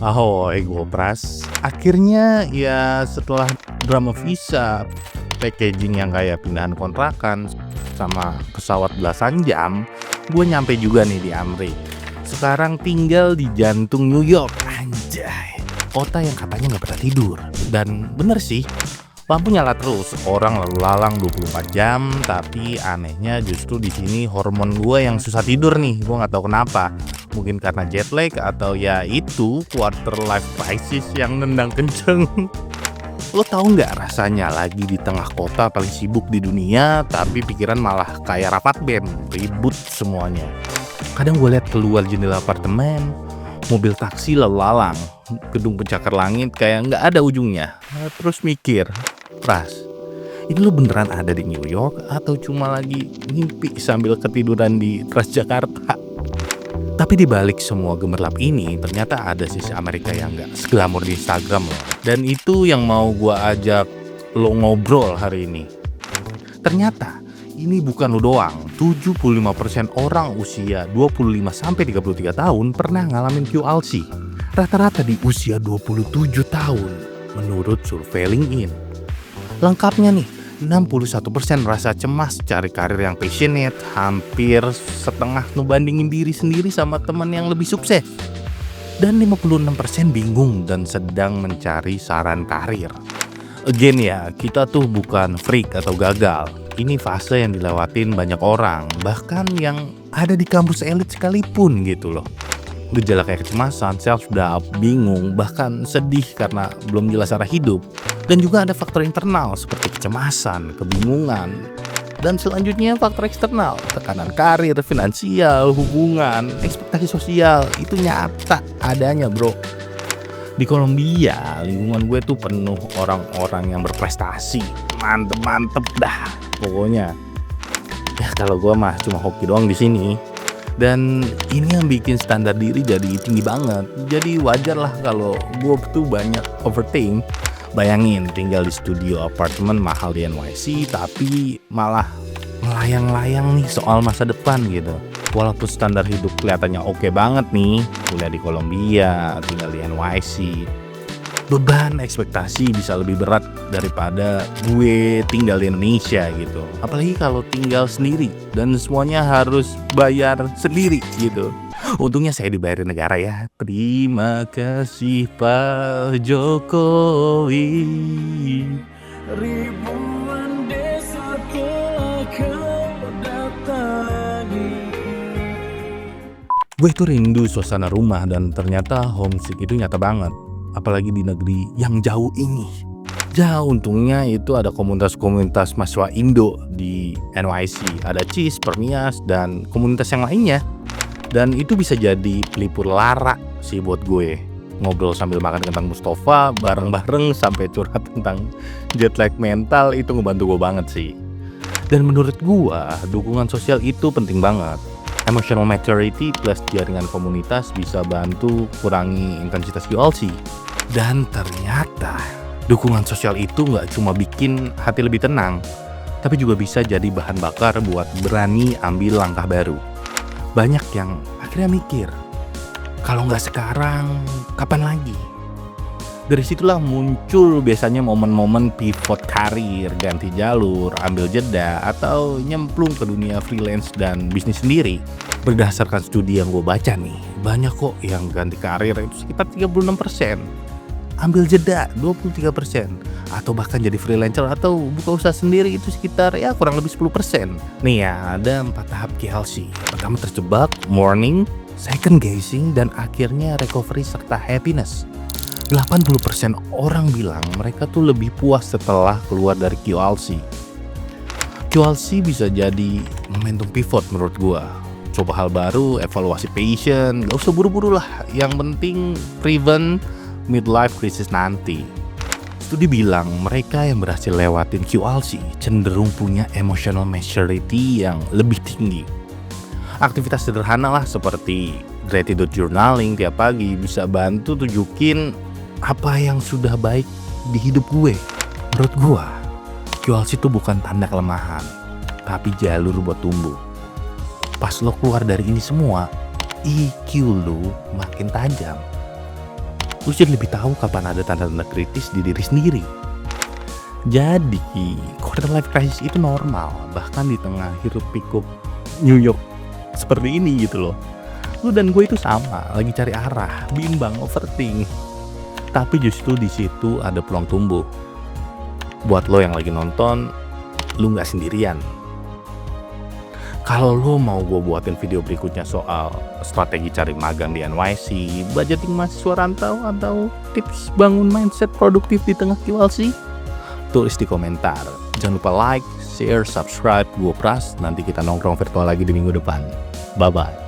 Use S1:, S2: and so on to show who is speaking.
S1: Ahoy, Gopras. Akhirnya ya setelah drama visa, packaging yang kayak pindahan kontrakan, sama pesawat belasan jam, gue nyampe juga nih di Amri. Sekarang tinggal di jantung New York. Anjay, kota yang katanya gak pernah tidur. Dan bener sih, lampu nyala terus, orang lalu lalang 24 jam. Tapi anehnya justru di sini hormon gue yang susah tidur nih. Gue nggak tahu kenapa. Mungkin karena jet lag atau ya itu quarter life crisis yang nendang kenceng. Lo tahu nggak rasanya lagi di tengah kota paling sibuk di dunia, tapi pikiran malah kayak rapat BEM, ribut semuanya. Kadang gue lihat keluar jendela apartemen, mobil taksi lalu lalang, gedung pencakar langit kayak nggak ada ujungnya. Terus mikir, Pras, ini lo beneran ada di New York atau cuma lagi ngimpi sambil ketiduran di Transjakarta? Tapi di balik semua gemerlap ini, ternyata ada sisi Amerika yang gak seglamor di Instagram loh. Dan itu yang mau gua ajak lo ngobrol hari ini. Ternyata ini bukan lo doang. 75% orang usia 25-33 tahun pernah ngalamin QLC. Rata-rata di usia 27 tahun menurut survei LinkedIn. Lengkapnya nih, 61% merasa cemas cari karir yang passionate, hampir setengah ngebandingin diri sendiri sama teman yang lebih sukses. Dan 56% bingung dan sedang mencari saran karir. Again ya, kita tuh bukan freak atau gagal. Ini fase yang dilewatin banyak orang, bahkan yang ada di kampus elit sekalipun gitu loh. Gejala kayak kecemasan, self-doubt, bingung, bahkan sedih karena belum jelas arah hidup. Dan juga ada faktor internal seperti kecemasan, kebingungan. Dan selanjutnya faktor eksternal, tekanan karir, finansial, hubungan, ekspektasi sosial. Itu nyata adanya bro. Di Kolombia, lingkungan gue tuh penuh orang-orang yang berprestasi. Mantep-mantep dah pokoknya. Ya kalau gue mah cuma hoki doang di sini. Dan ini yang bikin standar diri jadi tinggi banget. Jadi wajar lah kalau gue tuh banyak overthink. Bayangin tinggal di studio apartemen mahal di NYC, tapi malah melayang-layang nih soal masa depan gitu. Walaupun standar hidup kelihatannya oke banget nih, kuliah di Kolombia, tinggal di NYC, beban ekspektasi bisa lebih berat daripada gue tinggal di Indonesia gitu. Apalagi kalau tinggal sendiri dan semuanya harus bayar sendiri gitu. Untungnya saya dibayarin negara ya. Terima kasih Pak Jokowi. Ribuan desa telah kau datangi. Gue tuh rindu suasana rumah dan ternyata homesick itu nyata banget. Apalagi di negeri yang jauh ini. Jauh untungnya itu ada komunitas-komunitas mahasiswa Indo di NYC. Ada CIS, Permias, dan komunitas yang lainnya. Dan itu bisa jadi pelipur lara sih buat gue. Ngobrol sambil makan kentang Mustafa bareng-bareng sampai curhat tentang jet lag mental itu ngebantu gue banget sih. Dan menurut gue dukungan sosial itu penting banget. Emotional maturity plus jaringan komunitas bisa bantu kurangi intensitas QLC. Dan ternyata dukungan sosial itu gak cuma bikin hati lebih tenang, tapi juga bisa jadi bahan bakar buat berani ambil langkah baru. Banyak yang akhirnya mikir, kalau nggak sekarang, kapan lagi? Dari situlah muncul biasanya momen-momen pivot karir, ganti jalur, ambil jeda, atau nyemplung ke dunia freelance dan bisnis sendiri. Berdasarkan studi yang gue baca nih, banyak kok yang ganti karir itu sekitar 36%. Ambil jeda 23%, atau bahkan jadi freelancer atau buka usaha sendiri itu sekitar ya kurang lebih 10%. Nih ya, ada 4 tahap QLC. Pertama terjebak, mourning, second guessing, dan akhirnya recovery serta happiness. 80% orang bilang mereka tuh lebih puas setelah keluar dari QLC. QLC bisa jadi momentum pivot menurut gua. Coba hal baru, evaluasi passion, gak usah buru-buru lah. Yang penting prevent midlife crisis nanti. Studi bilang mereka yang berhasil lewatin QLC cenderung punya emotional maturity yang lebih tinggi. Aktivitas sederhana lah seperti gratitude journaling tiap pagi bisa bantu tunjukin apa yang sudah baik di hidup gue. Menurut gue, QLC itu bukan tanda kelemahan, tapi jalur buat tumbuh. Pas lo keluar dari ini semua, EQ lo makin tajam. Lu jadi lebih tahu kapan ada tanda-tanda kritis di diri sendiri. Jadi, quarter life crisis itu normal, bahkan di tengah hiruk pikuk New York seperti ini gitu loh. Lu dan gue itu sama, lagi cari arah, bimbang, overthink. Tapi justru di situ ada peluang tumbuh. Buat lo yang lagi nonton, lu nggak sendirian. Kalau lo mau gue buatin video berikutnya soal strategi cari magang di NYC, budgeting mahasiswa rantau, atau tips bangun mindset produktif di tengah QLC, tulis di komentar. Jangan lupa like, share, subscribe. Gue Pras, nanti kita nongkrong virtual lagi di minggu depan. Bye-bye.